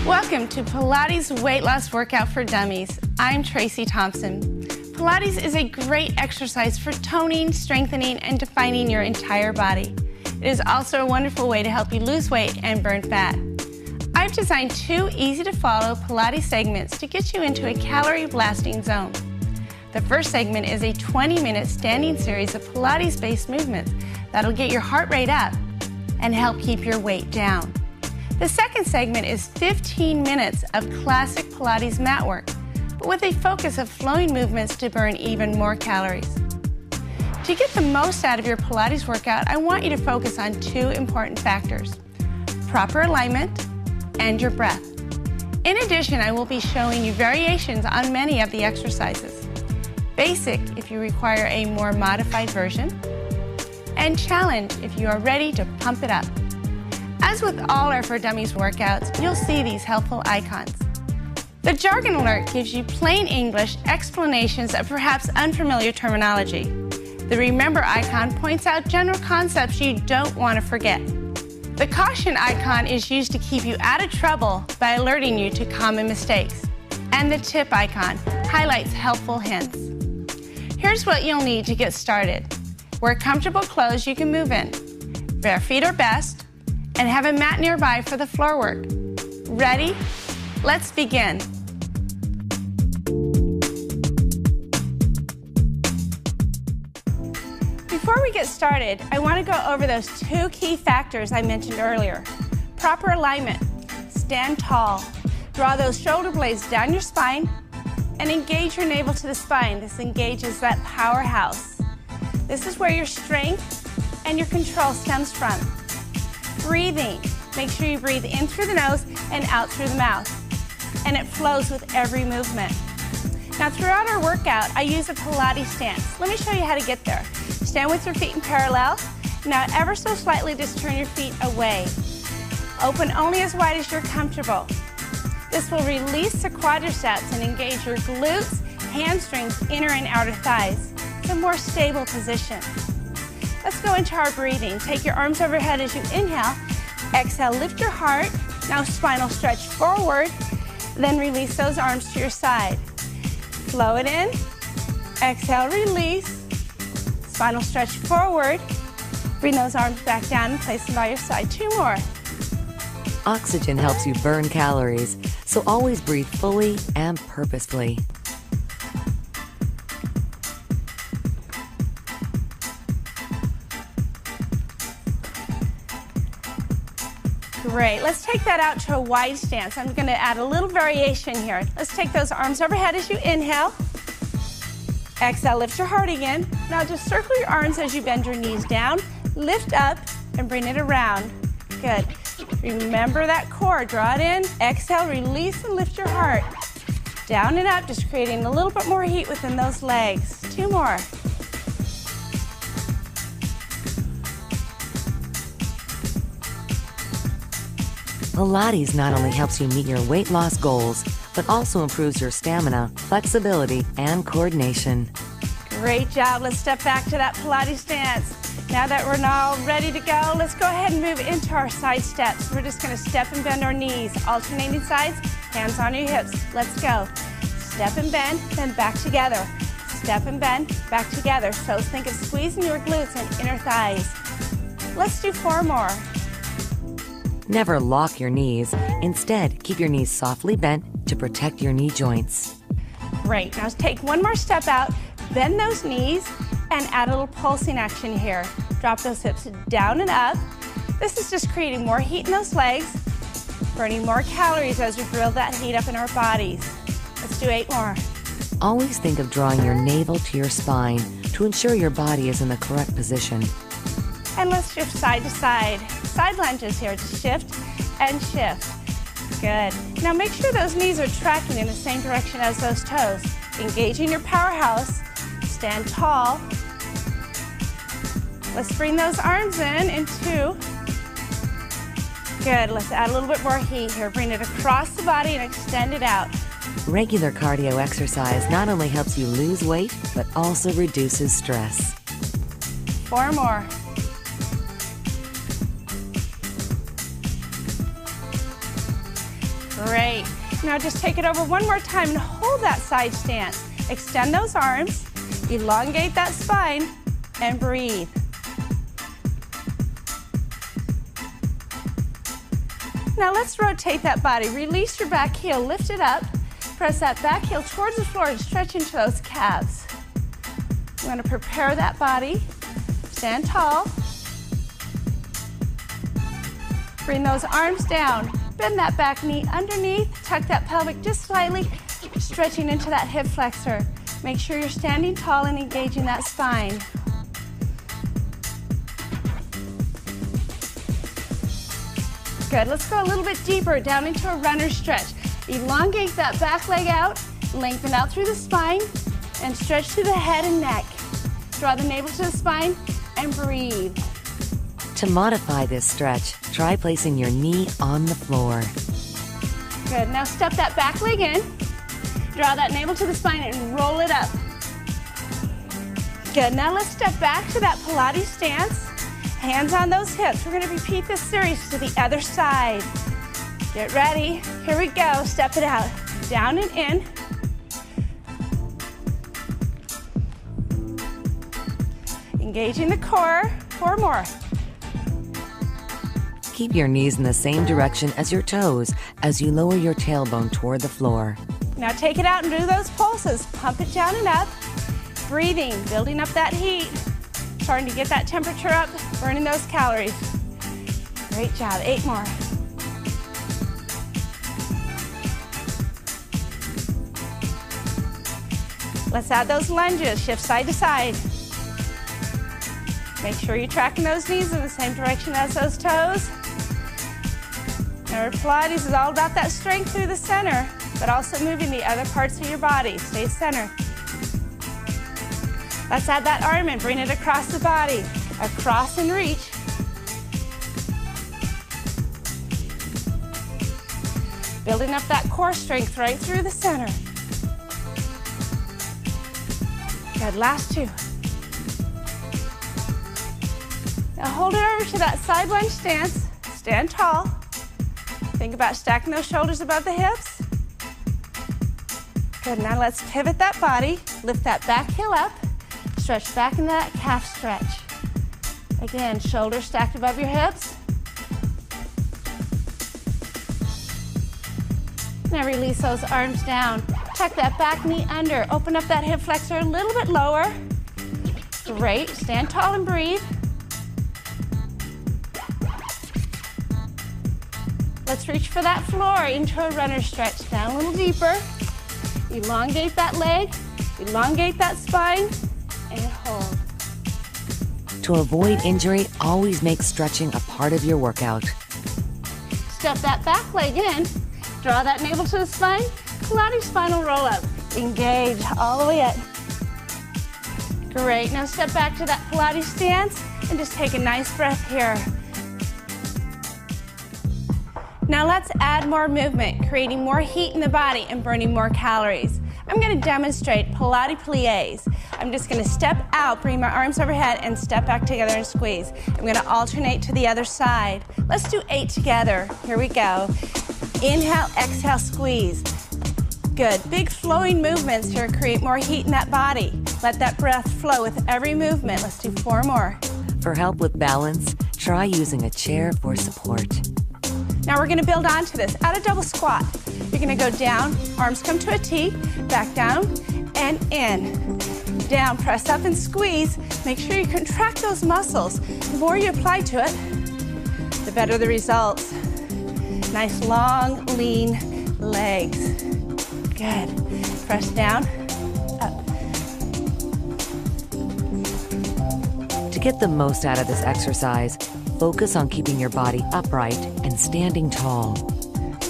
Welcome to Pilates Weight Loss Workout for Dummies. I'm Tracy Thompson. Pilates is a great exercise for toning, strengthening, and defining your entire body. It is also a wonderful way to help you lose weight and burn fat. I've designed 2 easy-to-follow Pilates segments to get you into a calorie-blasting zone. The first segment is a 20-minute standing series of Pilates-based movements that'll get your heart rate up and help keep your weight down. The second segment is 15 minutes of classic Pilates mat work, but with a focus of flowing movements to burn even more calories. To get the most out of your Pilates workout, I want you to focus on 2 important factors: proper alignment and your breath. In addition, I will be showing you variations on many of the exercises. Basic if you require a more modified version, and challenge if you are ready to pump it up. As with all our For Dummies workouts, you'll see these helpful icons. The jargon alert gives you plain English explanations of perhaps unfamiliar terminology. The remember icon points out general concepts you don't want to forget. The caution icon is used to keep you out of trouble by alerting you to common mistakes. And the tip icon highlights helpful hints. Here's what you'll need to get started. Wear comfortable clothes you can move in. Bare feet are best, and have a mat nearby for the floor work. Ready? Let's begin. Before we get started, I want to go over those 2 key factors I mentioned earlier. Proper alignment. Stand tall. Draw those shoulder blades down your spine and engage your navel to the spine. This engages that powerhouse. This is where your strength and your control stems from. Breathing. Make sure you breathe in through the nose and out through the mouth. And it flows with every movement. Now throughout our workout, I use a Pilates stance. Let me show you how to get there. Stand with your feet in parallel. Now ever so slightly just turn your feet away. Open only as wide as you're comfortable. This will release the quadriceps and engage your glutes, hamstrings, inner and outer thighs. It's a more stable position. Let's go into our breathing. Take your arms overhead as you inhale. Exhale, lift your heart. Now spinal stretch forward. Then release those arms to your side. Flow it in. Exhale, release. Spinal stretch forward. Bring those arms back down and place them by your side. 2 more. Oxygen helps you burn calories, so always breathe fully and purposefully. Great. Let's take that out to a wide stance. I'm going to add a little variation here. Let's take those arms overhead as you inhale. Exhale, lift your heart again. Now just circle your arms as you bend your knees down. Lift up and bring it around. Good. Remember that core. Draw it in. Exhale, release and lift your heart. Down and up, just creating a little bit more heat within those legs. 2 more. Pilates not only helps you meet your weight loss goals, but also improves your stamina, flexibility, and coordination. Great job. Let's step back to that Pilates stance. Now that we're all ready to go, let's go ahead and move into our side steps. We're just going to step and bend our knees, alternating sides, hands on your hips. Let's go. Step and bend, then back together. Step and bend, back together. So think of squeezing your glutes and inner thighs. Let's do 4 more. Never lock your knees. Instead, keep your knees softly bent to protect your knee joints. Great. Now take 1 more step out, bend those knees, and add a little pulsing action here. Drop those hips down and up. This is just creating more heat in those legs, burning more calories as we grill that heat up in our bodies. Let's do 8 more. Always think of drawing your navel to your spine to ensure your body is in the correct position. And let's shift side to side. Side lunges here. Just shift and shift. Good. Now make sure those knees are tracking in the same direction as those toes. Engaging your powerhouse. Stand tall. Let's bring those arms in 2. Good. Let's add a little bit more heat here. Bring it across the body and extend it out. Regular cardio exercise not only helps you lose weight, but also reduces stress. 4 more. Great. Now just take it over one more time and hold that side stance. Extend those arms, elongate that spine, and breathe. Now let's rotate that body. Release your back heel, lift it up. Press that back heel towards the floor and stretch into those calves. You want to prepare that body. Stand tall. Bring those arms down. Bend that back knee underneath. Tuck that pelvic just slightly, stretching into that hip flexor. Make sure you're standing tall and engaging that spine. Good. Let's go a little bit deeper down into a runner stretch. Elongate that back leg out, lengthen out through the spine, and stretch through the head and neck. Draw the navel to the spine and breathe. To modify this stretch, try placing your knee on the floor. Good. Now step that back leg in. Draw that navel to the spine and roll it up. Good. Now let's step back to that Pilates stance. Hands on those hips. We're going to repeat this series to the other side. Get ready. Here we go. Step it out. Down and in. Engaging the core. 4 more. Keep your knees in the same direction as your toes as you lower your tailbone toward the floor. Now take it out and do those pulses. Pump it down and up. Breathing, building up that heat. Starting to get that temperature up, burning those calories. Great job. 8 more. Let's add those lunges. Shift side to side. Make sure you're tracking those knees in the same direction as those toes. Remember, Pilates is all about that strength through the center, but also moving the other parts of your body. Stay centered. Let's add that arm and bring it across the body. Across and reach. Building up that core strength right through the center. Good, last 2. Now hold it over to that side lunge stance. Stand tall. Think about stacking those shoulders above the hips. Good, now let's pivot that body. Lift that back heel up. Stretch back into that calf stretch. Again, shoulders stacked above your hips. Now release those arms down. Tuck that back knee under. Open up that hip flexor a little bit lower. Great. Stand tall and breathe. Let's reach for that floor into a runner stretch. Down a little deeper. Elongate that leg. Elongate that spine. And hold. To avoid injury, always make stretching a part of your workout. Step that back leg in. Draw that navel to the spine. Pilates spinal roll up. Engage all the way up. Great. Now step back to that Pilates stance and just take a nice breath here. Now let's add more movement, creating more heat in the body and burning more calories. I'm going to demonstrate Pilates plies. I'm just going to step out, bring my arms overhead, and step back together and squeeze. I'm going to alternate to the other side. Let's do 8 together. Here we go. Inhale, exhale, squeeze. Good. Big flowing movements here create more heat in that body. Let that breath flow with every movement. Let's do 4 more. For help with balance, try using a chair for support. Now we're going to build onto this. Add a double squat. You're going to go down, arms come to a T, back down, and in. Down, press up and squeeze. Make sure you contract those muscles. The more you apply to it, the better the results. Nice, long, lean legs. Good. Press down, up. To get the most out of this exercise, focus on keeping your body upright and standing tall.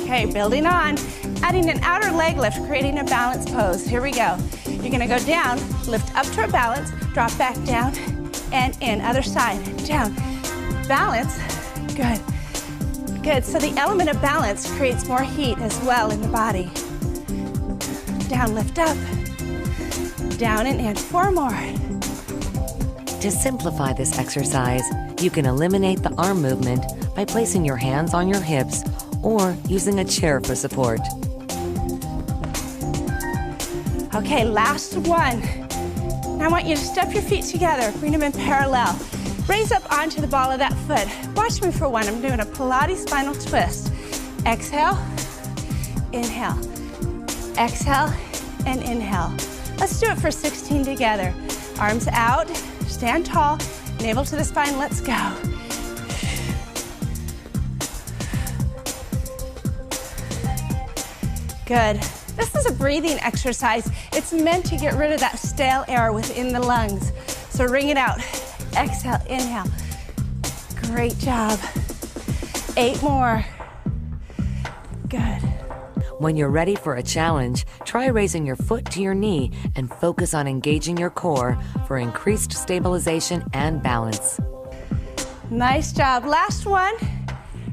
Okay, building on. Adding an outer leg lift, creating a balance pose. Here we go. You're gonna go down, lift up toward balance, drop back down, and in. Other side, down. Balance, good. Good, so the element of balance creates more heat as well in the body. Down, lift up, down and in. 4 more. To simplify this exercise, you can eliminate the arm movement by placing your hands on your hips or using a chair for support. Okay, last one. Now I want you to step your feet together, bring them in parallel. Raise up onto the ball of that foot. Watch me for one. I'm doing a Pilates spinal twist. Exhale, inhale. Exhale and inhale. Let's do it for 16 together. Arms out, stand tall, navel to the spine, let's go. Good. This is a breathing exercise. It's meant to get rid of that stale air within the lungs. So ring it out. Exhale, inhale. Great job. 8 more. Good. When you're ready for a challenge, try raising your foot to your knee and focus on engaging your core for increased stabilization and balance. Nice job. Last one.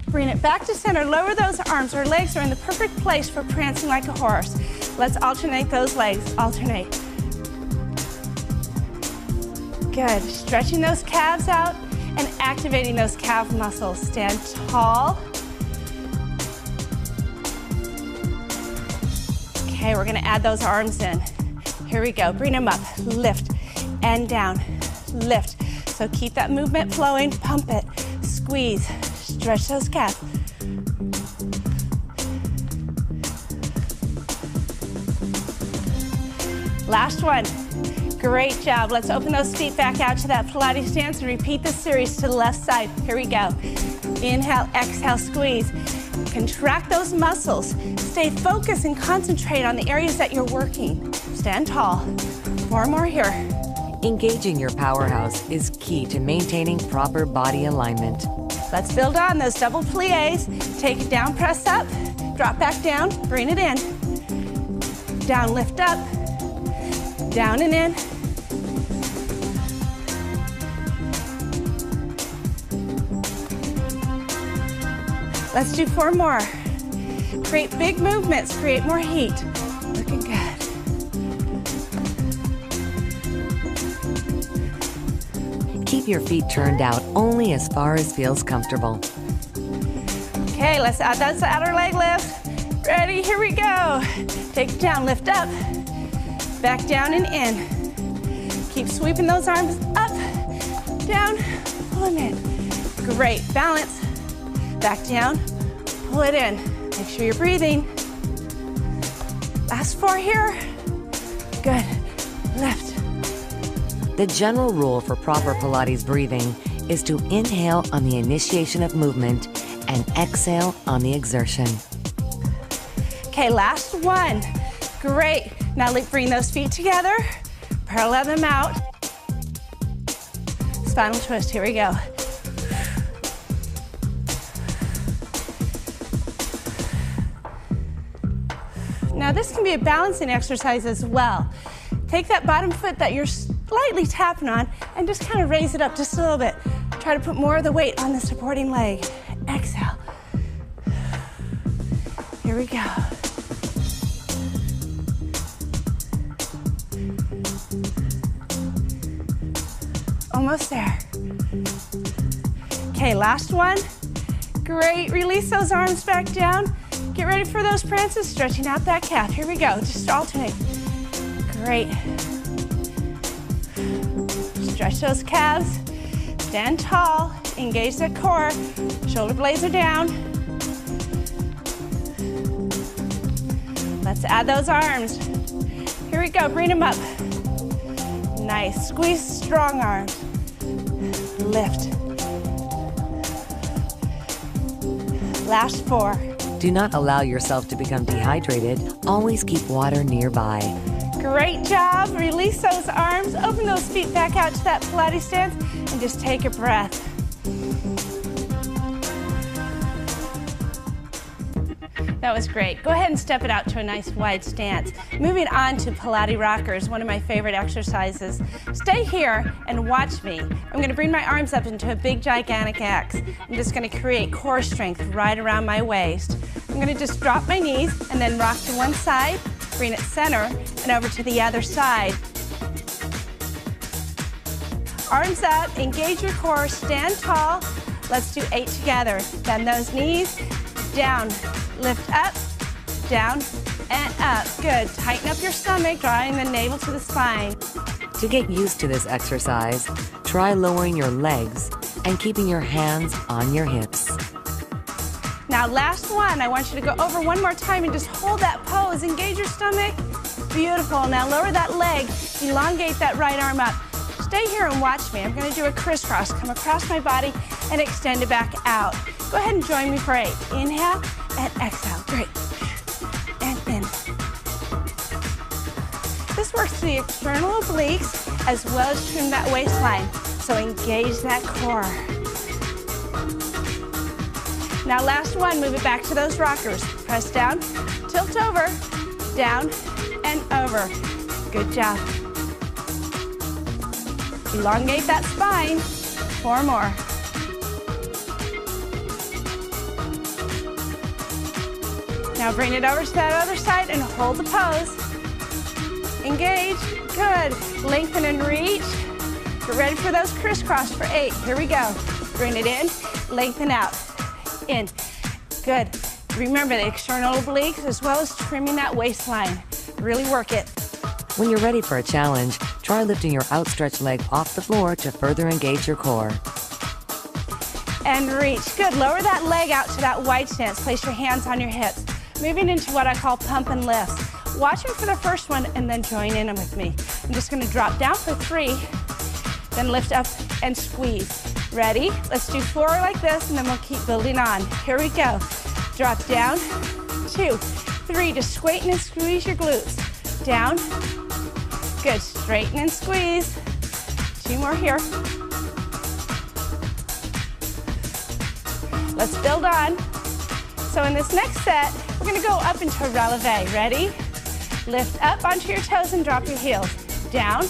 Bring it back to center. Lower those arms. Our legs are in the perfect place for prancing like a horse. Let's alternate those legs. Alternate. Good. Stretching those calves out and activating those calf muscles. Stand tall. Okay, we're gonna add those arms in. Here we go. Bring them up. Lift and down. Lift. So keep that movement flowing. Pump it. Squeeze. Stretch those calves. Last one. Great job. Let's open those feet back out to that Pilates stance and repeat this series to the left side. Here we go. Inhale, exhale, squeeze. Contract those muscles. Stay focused and concentrate on the areas that you're working. Stand tall. 4 more here. Engaging your powerhouse is key to maintaining proper body alignment. Let's build on those double plies. Take it down, press up, drop back down, bring it in. Down, lift up, down and in. Let's do 4 more. Create big movements, create more heat. Looking good. Keep your feet turned out only as far as feels comfortable. Okay, let's add those outer leg lifts. Ready, here we go. Take it down, lift up, back down and in. Keep sweeping those arms up, down, pull them in. Great, balance. Back down, pull it in. Make sure you're breathing. Last 4 here. Good, lift. The general rule for proper Pilates breathing is to inhale on the initiation of movement and exhale on the exertion. Okay, last one. Great. Now bring those feet together, parallel them out. Spinal twist, here we go. Now this can be a balancing exercise as well. Take that bottom foot that you're slightly tapping on and just kind of raise it up just a little bit. Try to put more of the weight on the supporting leg. Exhale. Here we go. Almost there. Okay, last one. Great, release those arms back down. Get ready for those prances, stretching out that calf. Here we go, just alternate. Great. Stretch those calves, stand tall, engage the core, shoulder blades are down. Let's add those arms. Here we go, bring them up. Nice, squeeze strong arms. Lift. Last 4. Do not allow yourself to become dehydrated. Always keep water nearby. Great job. Release those arms. Open those feet back out to that Pilates stance and just take a breath. That was great. Go ahead and step it out to a nice wide stance. Moving on to Pilates rockers, one of my favorite exercises. Stay here and watch me. I'm going to bring my arms up into a big gigantic X. I'm just going to create core strength right around my waist. I'm going to just drop my knees and then rock to one side, bring it center, and over to the other side. Arms up, engage your core, stand tall. Let's do 8 together. Bend those knees, down, lift up, down, and up. Good. Tighten up your stomach, drawing the navel to the spine. To get used to this exercise, try lowering your legs and keeping your hands on your hips. Now, last one. I want you to go over one more time and just hold that pose. Engage your stomach. Beautiful. Now, lower that leg. Elongate that right arm up. Stay here and watch me. I'm going to do a crisscross. Come across my body and extend it back out. Go ahead and join me for 8. Inhale and exhale. Great. And in. This works the external obliques as well as trim that waistline. So engage that core. Now last one, move it back to those rockers. Press down, tilt over, down, and over. Good job. Elongate that spine. 4 more. Now bring it over to that other side and hold the pose. Engage. Good. Lengthen and reach. Get ready for those crisscross for 8. Here we go. Bring it in. Lengthen out. In. Good. Remember the external obliques as well as trimming that waistline. Really work it. When you're ready for a challenge, try lifting your outstretched leg off the floor to further engage your core. And reach. Good. Lower that leg out to that wide stance. Place your hands on your hips. Moving into what I call pump and lifts. Watch me for the first one and then join in with me. I'm just going to drop down for 3, then lift up and squeeze. Ready? Let's do 4 like this and then we'll keep building on. Here we go. Drop down, 2, 3, just straighten and squeeze your glutes. Down, good, straighten and squeeze. 2 more here. Let's build on. So in this next set, we're gonna go up into a releve. Ready? Lift up onto your toes and drop your heels. Down,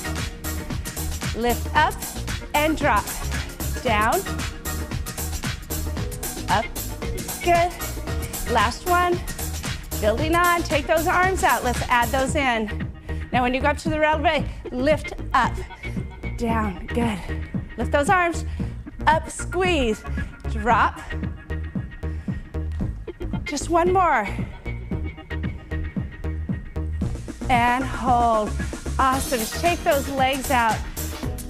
lift up and drop. Down, up, good. Last one, building on, take those arms out, let's add those in. Now when you go up to the releve, lift up, down, good. Lift those arms, up, squeeze, drop. Just one more. And hold. Awesome, just take those legs out.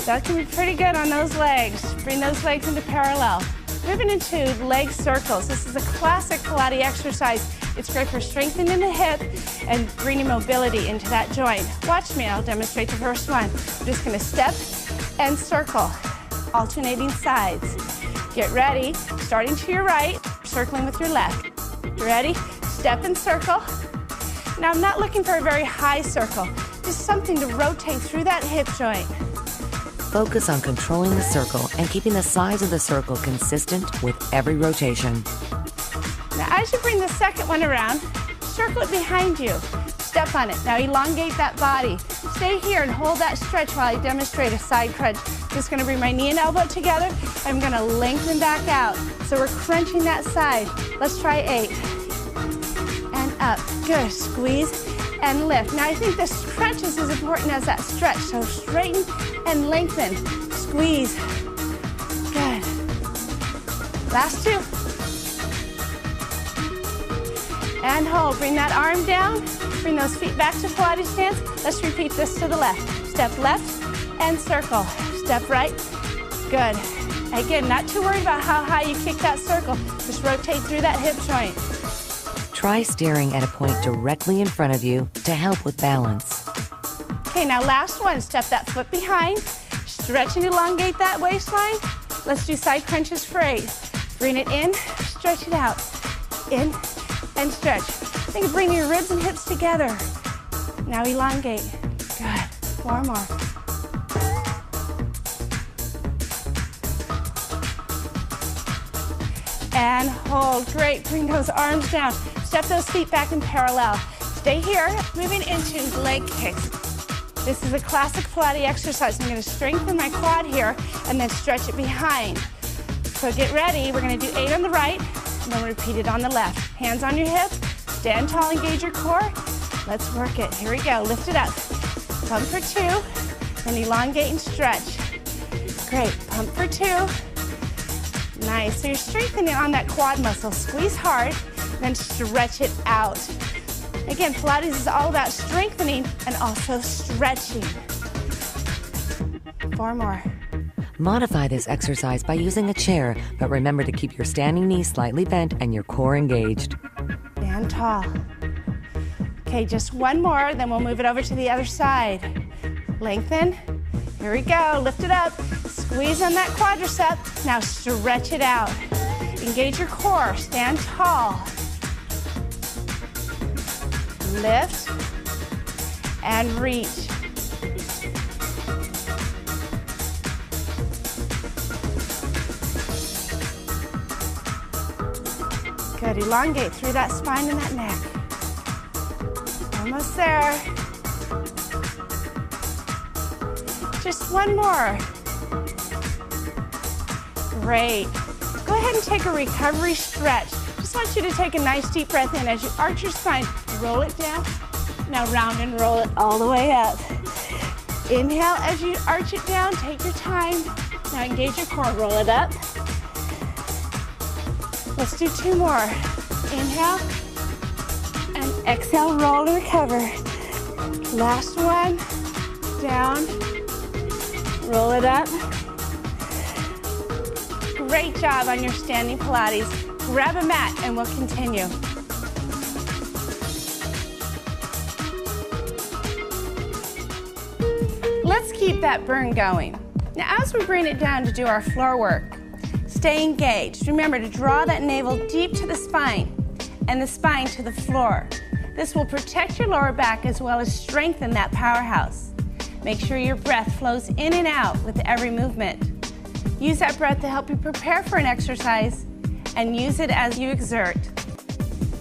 That can be pretty good on those legs. Bring those legs into parallel. Moving into leg circles. This is a classic Pilates exercise. It's great for strengthening the hip and bringing mobility into that joint. Watch me, I'll demonstrate the first one. I'm just gonna step and circle, alternating sides. Get ready, starting to your right, circling with your left. Ready? Step and circle. Now I'm not looking for a very high circle, just something to rotate through that hip joint. Focus on controlling the circle and keeping the size of the circle consistent with every rotation. Now as you bring the second one around, circle it behind you. Step on it. Now elongate that body. Stay here and hold that stretch while I demonstrate a side crunch. Just gonna bring my knee and elbow together. I'm gonna lengthen back out. So we're crunching that side. Let's try 8. And up. Good. Squeeze and lift. Now I think the stretch is as important as that stretch. So straighten and lengthen. Squeeze. Good. Last 2. And hold. Bring that arm down. Bring those feet back to Pilates stance. Let's repeat this to the left. Step left and circle. Step right. Good. Again, not too worried about how high you kick that circle. Just rotate through that hip joint. Try staring at a point directly in front of you to help with balance. Okay, now last one. Step that foot behind. Stretch and elongate that waistline. Let's do side crunches for 8. Bring it in, stretch it out. In and stretch. Think of bringing your ribs and hips together. Now elongate. Good. 4 more. And hold. Great. Bring those arms down. Step those feet back in parallel. Stay here. Moving into leg kicks. This is a classic Pilates exercise. I'm going to strengthen my quad here and then stretch it behind. So get ready. We're going to do 8 on the right and then repeat it on the left. Hands on your hips. Stand tall, engage your core. Let's work it. Here we go. Lift it up. Pump for 2 and elongate and stretch. Great. Pump for 2. Nice. So you're strengthening on that quad muscle. Squeeze hard, then stretch it out. Again, Pilates is all about strengthening and also stretching. 4 more. Modify this exercise by using a chair, but remember to keep your standing knees slightly bent and your core engaged. Stand tall. Okay, just 1 more, then we'll move it over to the other side. Lengthen. Here we go. Lift it up. Squeeze on that quadricep. Now stretch it out. Engage your core. Stand tall. Lift and reach. Good. Elongate through that spine and that neck. Almost there. Just 1 more. Great. Go ahead and take a recovery stretch. Just want you to take a nice deep breath in as you arch your spine. Roll it down. Now round and roll it all the way up. Inhale as you arch it down. Take your time. Now engage your core. Roll it up. Let's do 2 more. Inhale and exhale. Roll and recover. Last one. Down. Roll it up. Great job on your standing Pilates. Grab a mat and we'll continue. Let's keep that burn going. Now as we bring it down to do our floor work, stay engaged. Remember to draw that navel deep to the spine and the spine to the floor. This will protect your lower back as well as strengthen that powerhouse. Make sure your breath flows in and out with every movement. Use that breath to help you prepare for an exercise and use it as you exert.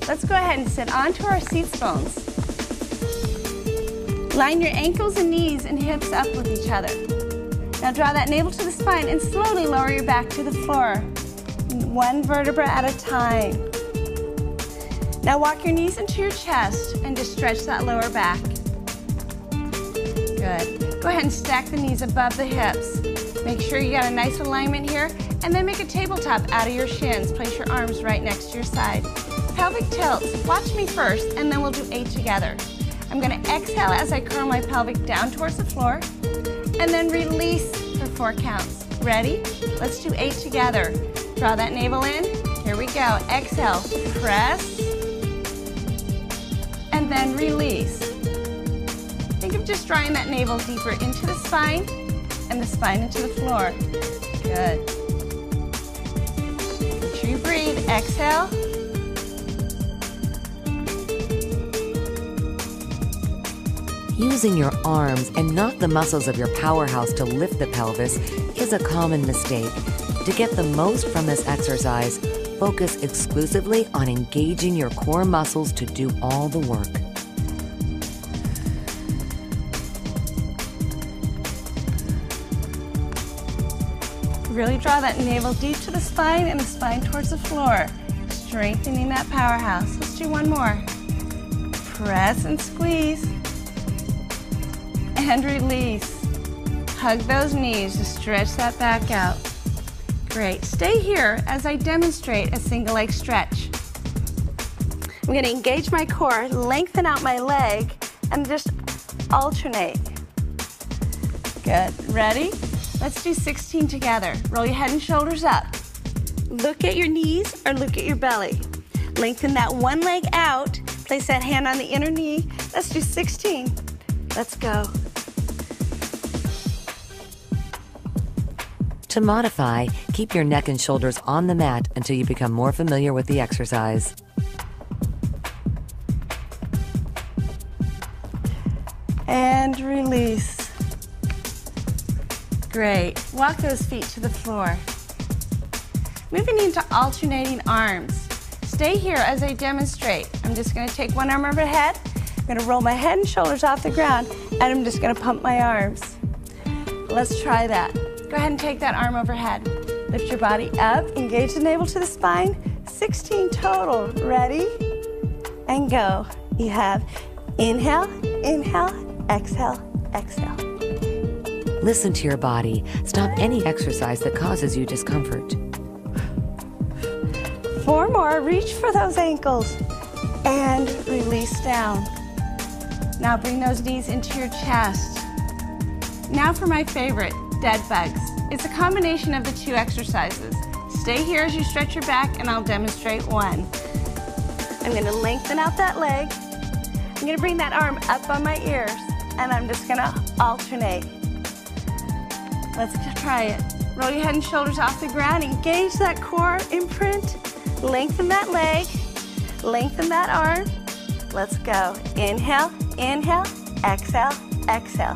Let's go ahead and sit onto our seat bones. Line your ankles and knees and hips up with each other. Now draw that navel to the spine and slowly lower your back to the floor. 1 vertebra at a time. Now walk your knees into your chest and just stretch that lower back. Good. Go ahead and stack the knees above the hips. Make sure you got a nice alignment here, and then make a tabletop out of your shins. Place your arms right next to your side. Pelvic tilts. Watch me first, and then we'll do 8 together. I'm going to exhale as I curl my pelvic down towards the floor, and then release for 4 counts. Ready? Let's do 8 together. Draw that navel in. Here we go. Exhale. Press, and then release. Think of just drawing that navel deeper into the spine and the spine into the floor. Good. Make sure you breathe. Exhale. Using your arms and not the muscles of your powerhouse to lift the pelvis is a common mistake. To get the most from this exercise, focus exclusively on engaging your core muscles to do all the work. Really draw that navel deep to the spine and the spine towards the floor, strengthening that powerhouse. Let's do 1 more. Press and squeeze. And release. Hug those knees to stretch that back out. Great. Stay here as I demonstrate a single leg stretch. I'm going to engage my core, lengthen out my leg, and just alternate. Good. Ready? Let's do 16 together. Roll your head and shoulders up. Look at your knees or look at your belly. Lengthen that one leg out. Place that hand on the inner knee. Let's do 16. Let's go. To modify, keep your neck and shoulders on the mat until you become more familiar with the exercise. And release. Great. Walk those feet to the floor. Moving into alternating arms. Stay here as I demonstrate. I'm just going to take one arm overhead. I'm going to roll my head and shoulders off the ground, and I'm just going to pump my arms. Let's try that. Go ahead and take that arm overhead. Lift your body up, engage the navel to the spine. 16 total. Ready? And go. You have inhale, inhale, exhale, exhale. Listen to your body. Stop any exercise that causes you discomfort. 4 more, reach for those ankles and release down. Now bring those knees into your chest. Now for my favorite, dead bugs. It's a combination of the 2 exercises. Stay here as you stretch your back and I'll demonstrate one. I'm gonna lengthen out that leg. I'm gonna bring that arm up on my ears and I'm just gonna alternate. Let's try it. Roll your head and shoulders off the ground. Engage that core imprint. Lengthen that leg. Lengthen that arm. Let's go. Inhale, inhale, exhale, exhale.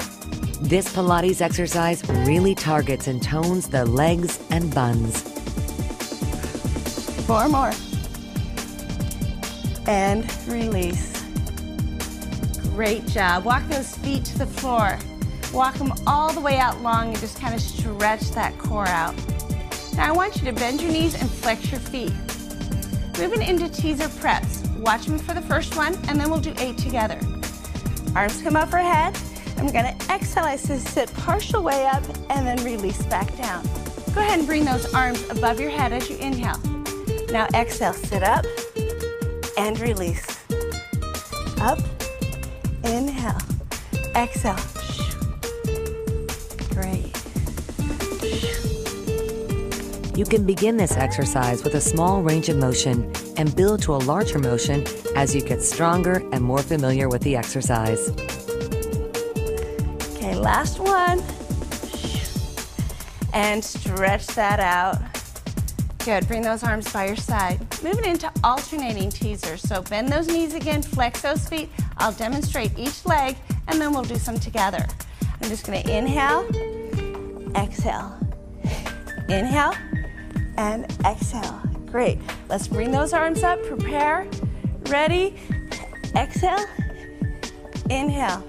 This Pilates exercise really targets and tones the legs and buns. 4 more. And release. Great job. Walk those feet to the floor. Walk them all the way out long and just kind of stretch that core out. Now I want you to bend your knees and flex your feet. Moving into teaser preps. Watch me for the first one and then we'll do 8 together. Arms come overhead. I'm gonna exhale as I sit partial way up and then release back down. Go ahead and bring those arms above your head as you inhale. Now exhale, sit up and release. Up, inhale, exhale. Great. You can begin this exercise with a small range of motion and build to a larger motion as you get stronger and more familiar with the exercise. Okay, last one. And stretch that out. Good, bring those arms by your side. Moving into alternating teasers. So bend those knees again, flex those feet. I'll demonstrate each leg and then we'll do some together. I'm just gonna inhale, exhale. Inhale and exhale. Great. Let's bring those arms up, prepare, ready, exhale, inhale.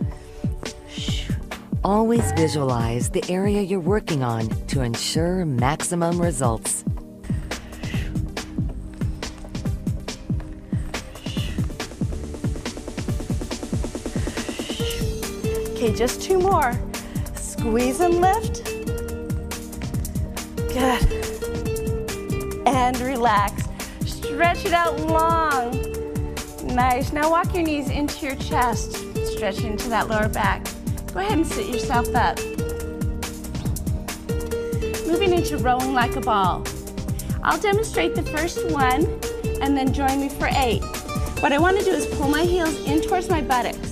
Always visualize the area you're working on to ensure maximum results. Okay, just 2 more. Squeeze and lift. Good. And relax. Stretch it out long. Nice. Now walk your knees into your chest. Stretch into that lower back. Go ahead and sit yourself up. Moving into rolling like a ball. I'll demonstrate the first one and then join me for 8. What I want to do is pull my heels in towards my buttocks.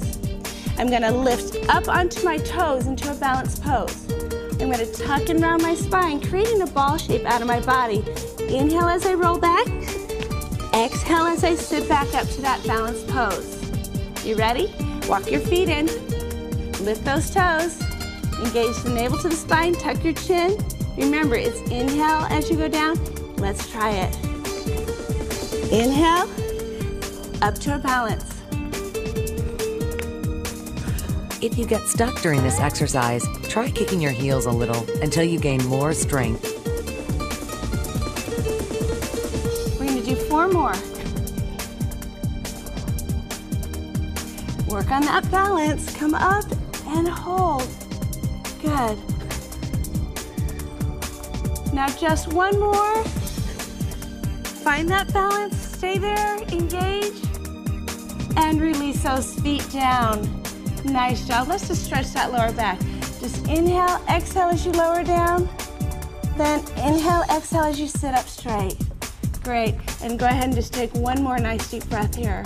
I'm going to lift up onto my toes into a balanced pose. I'm going to tuck and round my spine, creating a ball shape out of my body. Inhale as I roll back. Exhale as I sit back up to that balanced pose. You ready? Walk your feet in. Lift those toes. Engage the navel to the spine. Tuck your chin. Remember, it's inhale as you go down. Let's try it. Inhale. Up to a balance. If you get stuck during this exercise, try kicking your heels a little until you gain more strength. We're going to do 4 more. Work on that balance. Come up and hold. Good. Now just 1 more. Find that balance. Stay there. Engage. And release those feet down. Nice job. Let's just stretch that lower back. Just inhale, exhale as you lower down. Then inhale, exhale as you sit up straight. Great. And go ahead and just take 1 more nice deep breath here.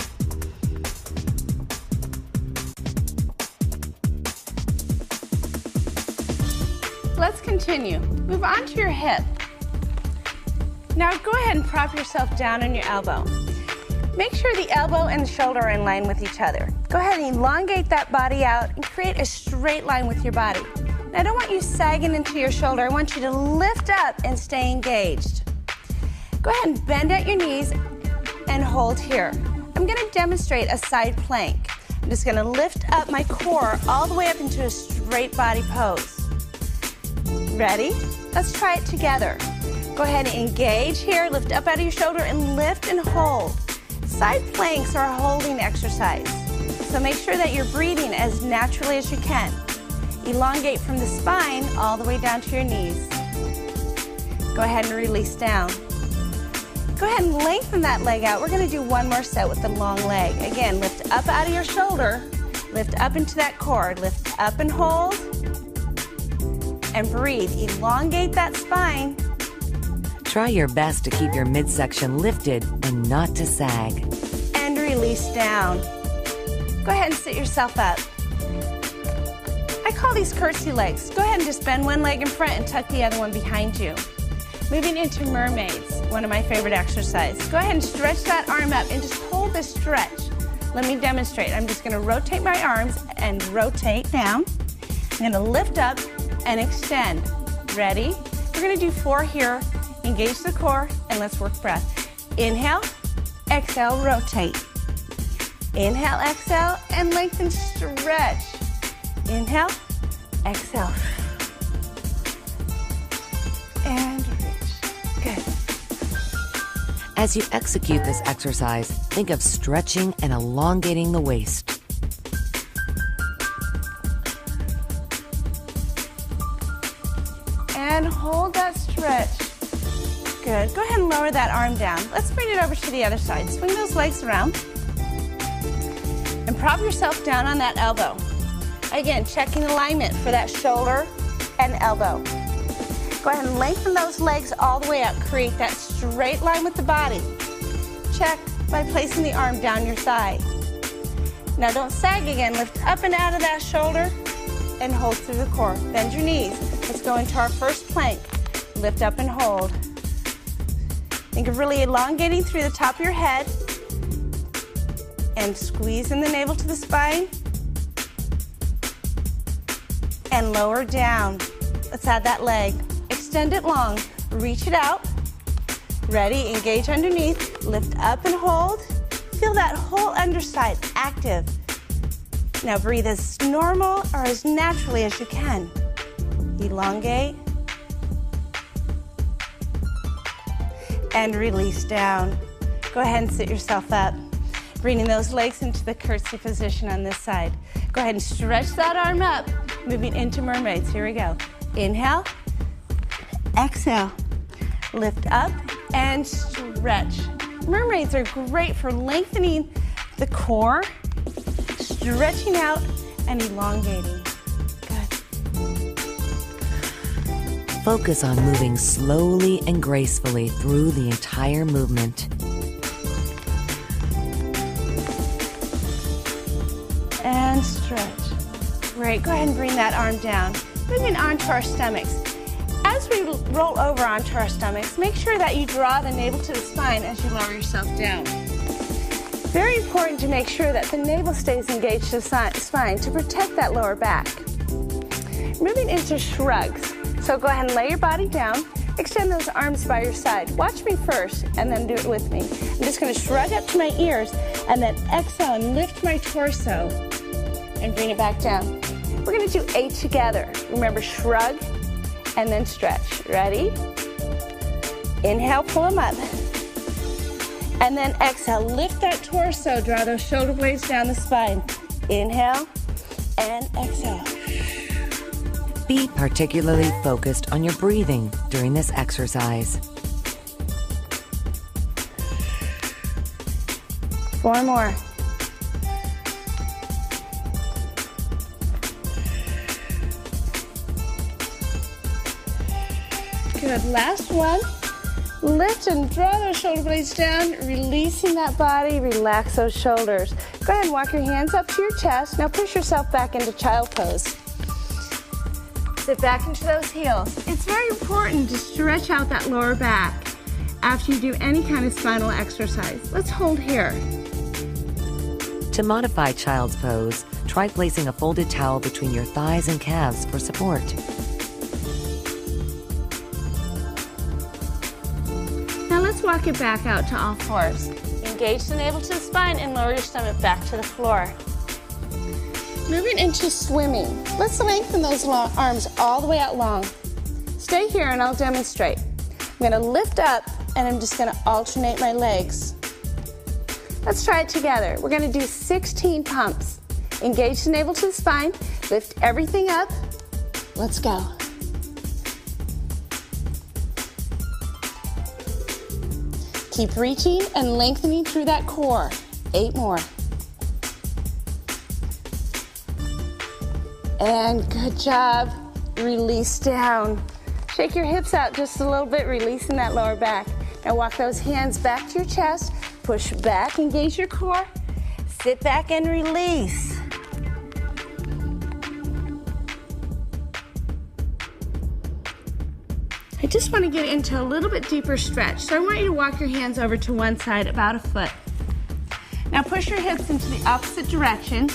Let's continue. Move on to your hip. Now go ahead and prop yourself down on your elbow. Make sure the elbow and the shoulder are in line with each other. Go ahead and elongate that body out and create a straight line with your body. Now I don't want you sagging into your shoulder. I want you to lift up and stay engaged. Go ahead and bend at your knees and hold here. I'm going to demonstrate a side plank. I'm just going to lift up my core all the way up into a straight body pose. Ready? Let's try it together. Go ahead and engage here, lift up out of your shoulder and lift and hold. Side planks are a holding exercise, so make sure that you're breathing as naturally as you can. Elongate from the spine all the way down to your knees. Go ahead and release down. Go ahead and lengthen that leg out. We're gonna do one more set with the long leg. Again, lift up out of your shoulder, lift up into that core, lift up and hold, and breathe. Elongate that spine. Try your best to keep your midsection lifted and not to sag. And release down. Go ahead and sit yourself up. I call these curtsy legs. Go ahead and just bend one leg in front and tuck the other one behind you. Moving into mermaids, one of my favorite exercises. Go ahead and stretch that arm up and just hold this stretch. Let me demonstrate. I'm just gonna rotate my arms and rotate down. I'm gonna lift up and extend. Ready? We're gonna do 4 here. Engage the core and let's work breath. Inhale, exhale, rotate. Inhale, exhale, and lengthen, stretch. Inhale, exhale. And reach. Good. As you execute this exercise, think of stretching and elongating the waist. And hold that stretch. Good. Go ahead and lower that arm down. Let's bring it over to the other side. Swing those legs around. And prop yourself down on that elbow. Again, checking alignment for that shoulder and elbow. Go ahead and lengthen those legs all the way up. Create that straight line with the body. Check by placing the arm down your thigh. Now don't sag again. Lift up and out of that shoulder and hold through the core. Bend your knees. Let's go into our first plank. Lift up and hold. Think of really elongating through the top of your head and squeezing the navel to the spine and lower down. Let's add that leg. Extend it long. Reach it out. Ready? Engage underneath. Lift up and hold. Feel that whole underside active. Now breathe as normal or as naturally as you can. Elongate. And release down. Go ahead and sit yourself up. Bringing those legs into the curtsy position on this side. Go ahead and stretch that arm up. Moving into mermaids. Here we go. Inhale. Exhale. Lift up and stretch. Mermaids are great for lengthening the core, stretching out, and elongating. Focus on moving slowly and gracefully through the entire movement. And stretch. Great. Go ahead and bring that arm down. Moving onto our stomachs. As we roll over onto our stomachs, make sure that you draw the navel to the spine as you lower yourself down. Very important to make sure that the navel stays engaged to the spine to protect that lower back. Moving into shrugs. So go ahead and lay your body down. Extend those arms by your side. Watch me first and then do it with me. I'm just going to shrug up to my ears and then exhale and lift my torso and bring it back down. We're going to do 8 together. Remember, shrug and then stretch. Ready? Inhale, pull them up. And then exhale, lift that torso, draw those shoulder blades down the spine. Inhale and exhale. Be particularly focused on your breathing during this exercise. 4 more. Good, last one. Lift and draw those shoulder blades down, releasing that body, relax those shoulders. Go ahead and walk your hands up to your chest. Now push yourself back into child pose. Sit back into those heels. It's very important to stretch out that lower back after you do any kind of spinal exercise. Let's hold here. To modify child's pose, try placing a folded towel between your thighs and calves for support. Now let's walk it back out to all fours. Engage the navel to the spine and lower your stomach back to the floor. Moving into swimming. Let's lengthen those arms all the way out long. Stay here and I'll demonstrate. I'm going to lift up and I'm just going to alternate my legs. Let's try it together. We're going to do 16 pumps. Engage the navel to the spine. Lift everything up. Let's go. Keep reaching and lengthening through that core. 8 more. And good job. Release down. Shake your hips out just a little bit, releasing that lower back. Now walk those hands back to your chest. Push back, engage your core. Sit back and release. I just want to get into a little bit deeper stretch. So I want you to walk your hands over to one side about a foot. Now push your hips into the opposite direction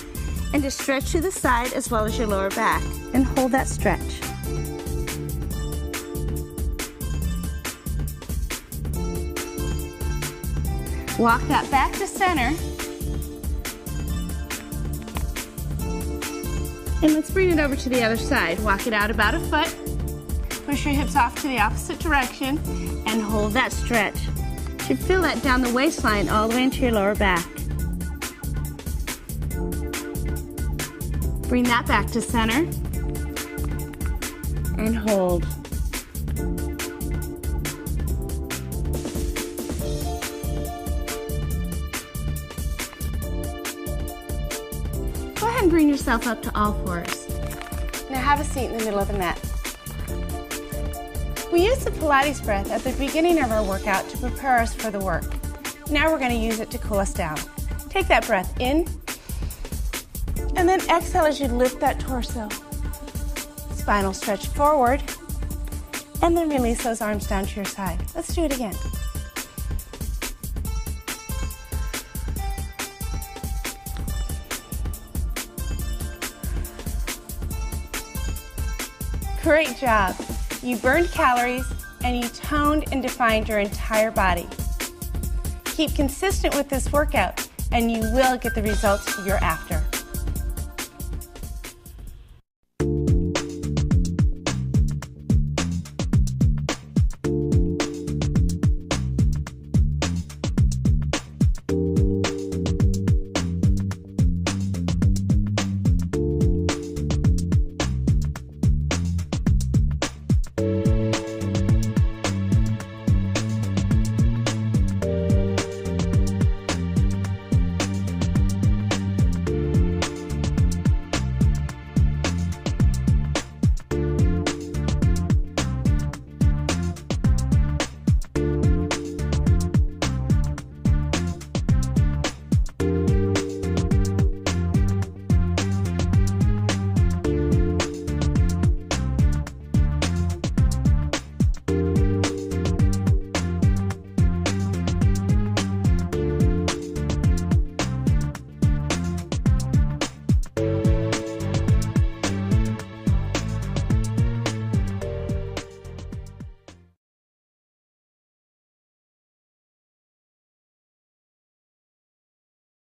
and just stretch to the side as well as your lower back. And hold that stretch. Walk that back to center. And let's bring it over to the other side. Walk it out about a foot. Push your hips off to the opposite direction and hold that stretch. You should feel that down the waistline all the way into your lower back. Bring that back to center and hold. Go ahead and bring yourself up to all fours. Now have a seat in the middle of the mat. We use the Pilates breath at the beginning of our workout to prepare us for the work. Now we're going to use it to cool us down. Take that breath in, and then exhale as you lift that torso. Spinal stretch forward, and then release those arms down to your side. Let's do it again. Great job. You burned calories and you toned and defined your entire body. Keep consistent with this workout and you will get the results you're after.